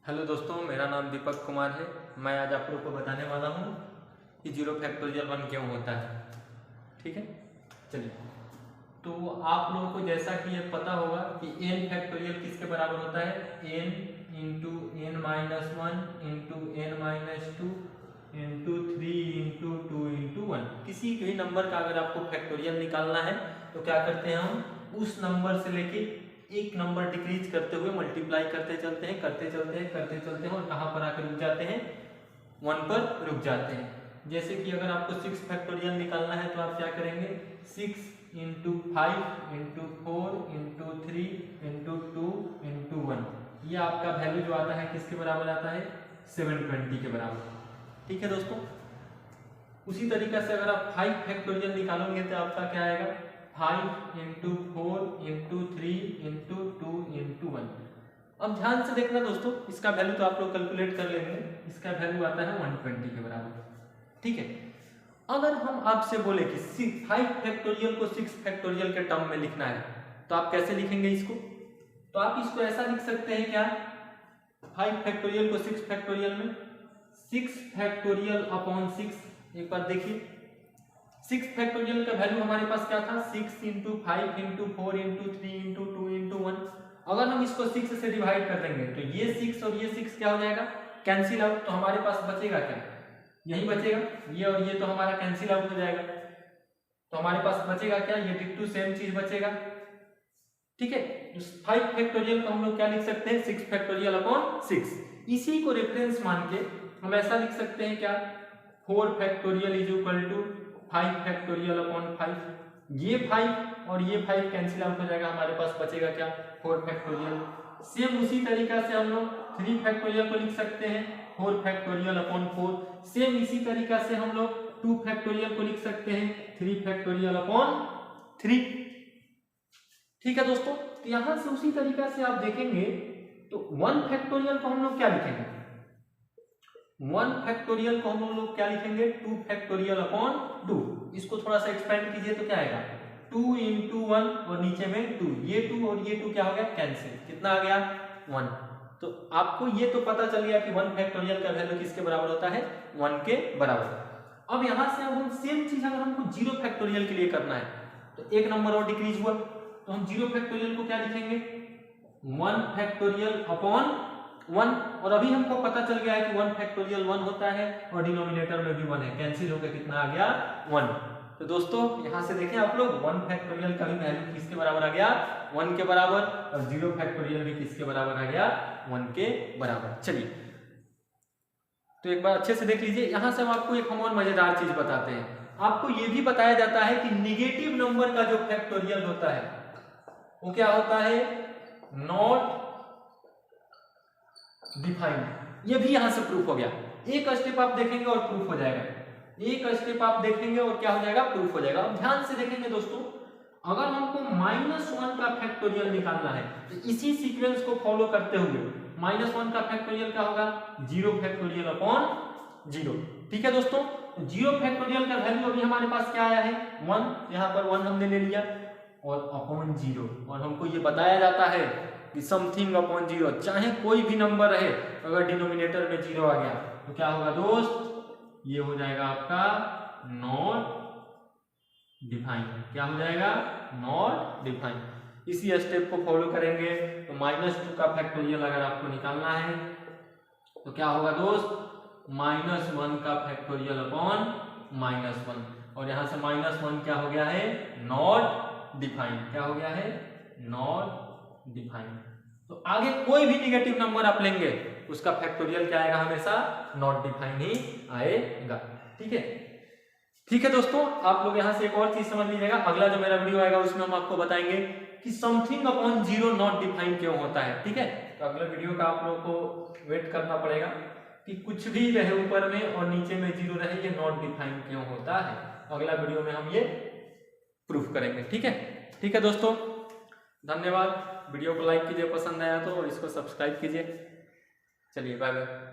Hello दोस्तों, मेरा नाम दीपक कुमार है। मैं आज आप लोग को बताने वाला हूँ कि जीरो फैक्टोरियल 1 क्यों होता है। ठीक है, चलिए। तो आप लोगों को जैसा कि ये पता होगा कि n फैक्टोरियल किसके बराबर होता है, n into n minus one into n minus two into three into two into one. किसी भी नंबर का अगर आपको फैक्टोरियल निकालना है तो क्या करते हैं, हम उस नंबर से लेके एक नंबर डिक्रीज करते हुए मल्टीप्लाई करते चलते हैं और कहाँ पर आकर रुक जाते हैं, 1 पर रुक जाते हैं। जैसे कि अगर आपको 6 फैक्टोरियल निकालना है तो आप क्या करेंगे, 6 into 5 into 4 into 3 into 2 into 1। ये आपका वैल्यू जो आता है किसके बराबर आता है, 720 के बराबर। ठीक है दोस्तों, उसी तरीके से अगर आप 5 फैक्टोरियल निकालोगे तो आपका क्या आएगा, 5 इंटू 4 इंटू 3 इंटू 2 इंटू 1। अब ध्यान से देखना दोस्तों, इसका वैल्यू तो आप लोग कैलकुलेट कर लेंगे। इसका वैल्यू आता है 120 के बराबर। ठीक है, अगर हम आपसे बोले कि 5 फैक्टोरियल को 6 फैक्टोरियल के टर्म में लिखना है तो आप कैसे लिखेंगे इसको, तो आप इसको ऐसा लिख सकते हैं क्या, 5 फैक्टोरियल को 6 फैक्टोरियल में 6 फैक्टोरियल अपॉन 6। एक बार देखिए, 6 फैक्टोरियल का वैल्यू हमारे पास क्या था, 6 into 5 into 4 into 3 into 2 into 1। अगर हम इसको 6 से डिवाइड कर देंगे तो ये 6 और ये 6 क्या हो जाएगा, कैंसिल आउट। तो हमारे पास बचेगा क्या, यही बचेगा, ये और ये तो हमारा कैंसिल आउट हो जाएगा। तो हमारे पास बचेगा क्या, ये डिट्टू सेम चीज बचेगा। ठीक है, 5 फैक्टोरियल को हम लोग क्या लिख सकते हैं, 6 फैक्टोरियल अपॉन 6। इसी को रेफरेंस मान के हम ऐसा लिख सकते हैं क्या, 4 factorial is equal to 5 factorial upon 5। ये 5 और ये 5 कैंसिल आउट हो जाएगा, हमारे पास बचेगा क्या, 4 फैक्टोरियल। सेम उसी तरीका से हम लोग 3 फैक्टोरियल को लिख सकते हैं 4 फैक्टोरियल अपॉन 4। सेम इसी तरीका से हम लोग 2 फैक्टोरियल को लिख सकते हैं 3 फैक्टोरियल अपॉन 3। ठीक है दोस्तों, तो यहां से उसी तरीका से आप देखेंगे तो 1 फैक्टोरियल को हम लोग क्या लिखेंगे, 1 फैक्टोरियल को हम लोग क्या लिखेंगे, 2 फैक्टोरियल अपॉन 2। इसको थोड़ा सा एक्सपेंड कीजिए तो क्या आएगा, 2 इंटू 1 और नीचे में 2, ये 2 और ये 2 क्या हो गया, कैंसिल। कितना आ गया, 1। तो आपको ये तो पता चल गया कि 1 फैक्टोरियल का वैल्यू किसके बराबर होता है, 1 के बराबर। अब यहां से अब हम सेम चीज अगर हमको 0 फैक्टोरियल के लिए करना है तो एक नंबर और डिक्रीज हुआ, तो हम 0 फैक्टोरियल को क्या लिखेंगे, 1 फैक्टोरियल अपॉन 1। और अभी हमको पता चल गया है कि 1 फैक्टोरियल 1 होता है और डिनोमिनेटर में भी 1 है, कैंसिल होकर कितना आ गया, 1। तो दोस्तों यहां से देखें आप लोग, 1 फैक्टोरियल का भी वैल्यू किसके बराबर आ गया, 1 के बराबर, और 0 फैक्टोरियल भी किसके बराबर आ गया, 1 के बराबर। चलिए, तो एक बार अच्छे से देख लीजिए। यहां से हम आपको एक और मजेदार चीज बताते हैं। आपको यह भी बताया जाता है कि निगेटिव नंबर का जो फैक्टोरियल होता है वो क्या होता है, नॉट डिफाइंड। ये भी यहां से प्रूफ हो गया। एक स्टेप आप देखेंगे और प्रूफ हो जाएगा, एक स्टेप आप देखेंगे और क्या हो जाएगा, प्रूफ हो जाएगा। अब ध्यान से देखेंगे दोस्तों, अगर हमको -1 का फैक्टोरियल निकालना है तो इसी सीक्वेंस को फॉलो करते हुए -1 का फैक्टोरियल क्या होगा, 0 फैक्टोरियल अपॉन 0। ठीक है दोस्तों, 0 फैक्टोरियल का वैल्यू अभी हमारे पास क्या आया है, 1। यहां पर 1 हमने ले लिया और अपॉन 0, और हमको ये बताया जाता है कि समथिंग अपॉन 0, चाहे कोई भी नंबर रहे, अगर डिनोमिनेटर में 0 आ गया तो क्या होगा दोस्त, ये हो जाएगा आपका नॉट डिफाइन। क्या हो जाएगा, नॉट डिफाइन। इसी स्टेप को फॉलो करेंगे तो -2 का फैक्टोरियल अगर आपको निकालना है तो क्या होगा दोस्त, -1 का फैक्टोरियल अपॉन -1, और यहां से -1 क्या हो गया है, नॉट डिफाइन। क्या हो गया है, नॉट डिफाइन। तो आगे कोई भी निगेटिव नंबर आप लेंगे उसका फैक्टोरियल क्या आएगा, हमेशा नॉट डिफाइन ही आएगा। ठीक है, ठीक है दोस्तों, आप लोग यहां से एक और चीज समझ लीजिएगा। अगला जो मेरा वीडियो आएगा उसमें हम आपको बताएंगे कि समथिंग अपॉन 0 नॉट डिफाइन क्यों होता है। ठीक है, तो अगले वीडियो का आप लोगों को वेट करना पड़ेगा कि कुछ भी रहे ऊपर में और नीचे में 0 रहे, ये नॉट डिफाइन क्यों होता है। अगला वीडियो में हम ये प्रूफ करेंगे। ठीक है, ठीक है दोस्तों, धन्यवाद। वीडियो को लाइक कीजिए पसंद आया तो, और इसको सब्सक्राइब कीजिए। चलिए, बाय बाय।